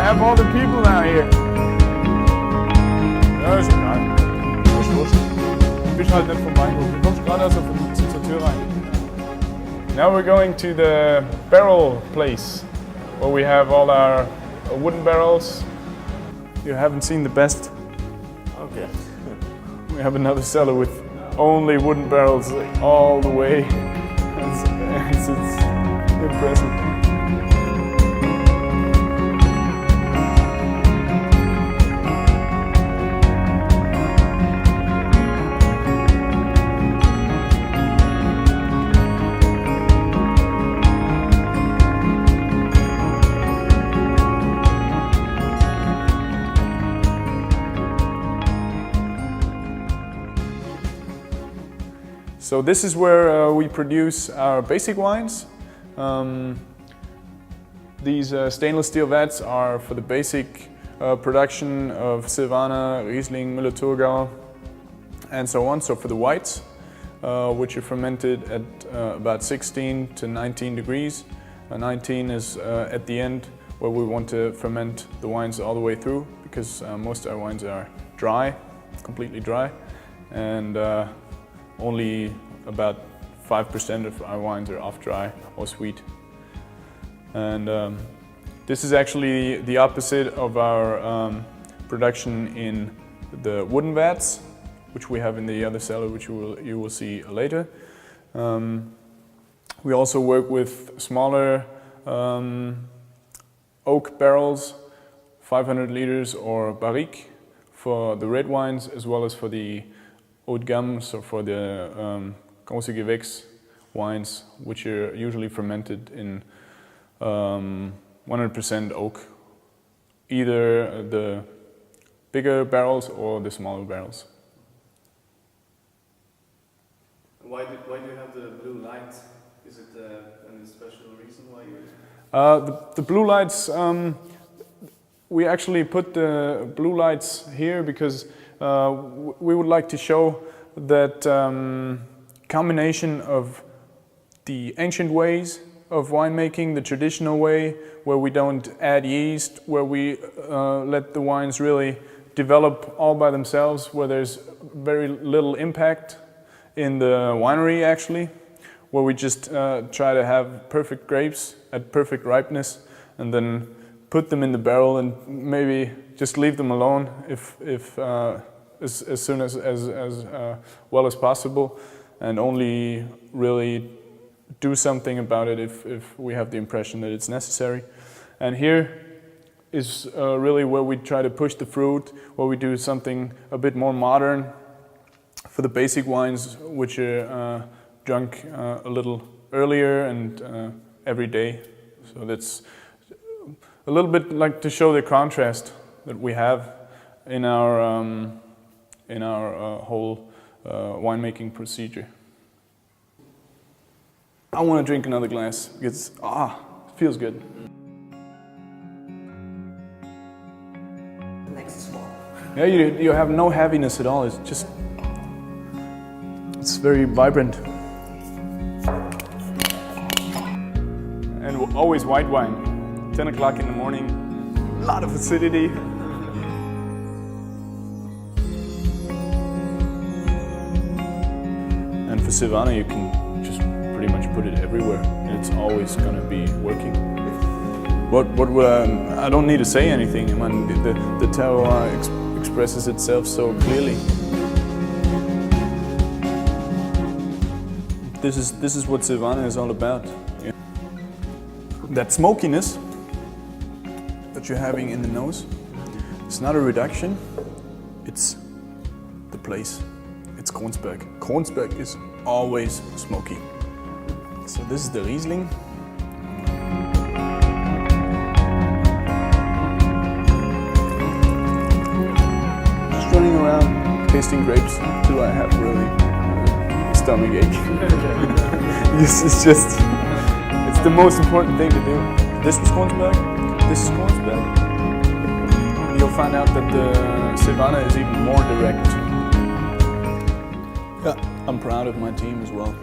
I have all the people now here. Ja, ist egal. Ist wurscht. Du bist halt nicht vom Weingut. Du kommst gerade also zur Tür rein. Now we're going to the barrel place, where we have all our wooden barrels. You haven't seen the best. Okay. We have another cellar with only wooden barrels all the way. It's impressive. So this is where we produce our basic wines. These stainless steel vats are for the basic production of Silvaner, Riesling, Müller-Thurgau, and so on. So for the whites, which are fermented at about 16 to 19 degrees. 19 is at the end, where we want to ferment the wines all the way through, because most of our wines are dry, completely dry, and only about 5% of our wines are off-dry or sweet. And this is actually the opposite of our production in the wooden vats, which we have in the other cellar, which you will see later. We also work with smaller oak barrels, 500 liters or barrique, for the red wines, as well as for the haut de gamme, so for the große Gewächs wines, which are usually fermented in 100% oak, either the bigger barrels or the smaller barrels. Why do you have the blue light? Is it any special reason why you? The blue lights, we actually put the blue lights here because we would like to show that combination of the ancient ways of winemaking, the traditional way, where we don't add yeast, where we let the wines really develop all by themselves, where there's very little impact in the winery actually, where we just try to have perfect grapes at perfect ripeness and then put them in the barrel and maybe just leave them alone as soon as well as possible, and only really do something about it if we have the impression that it's necessary. And here is really where we try to push the fruit, where we do something a bit more modern for the basic wines, which are drunk a little earlier and every day. So that's a little bit like to show the contrast that we have in our whole winemaking procedure. I want to drink another glass because it feels good. Next one. Yeah, you have no heaviness at all. It's just, it's very vibrant. And always white wine. 10 o'clock in the morning, a lot of acidity. And for Silvaner, you can just pretty much put it everywhere, and it's always going to be working. I don't need to say anything. I mean, the terroir expresses itself so clearly. This is what Silvaner is all about. Yeah. That smokiness that you're having in the nose, it's not a reduction, it's the place. It's Kronsberg. Kronsberg is always smoky. So this is the Riesling. Just running around tasting grapes till I have really stomach ache. It's the most important thing to do. This was Kronsberg, this is Kronsberg. You'll find out that the Silvaner is even more direct. Yeah, I'm proud of my team as well.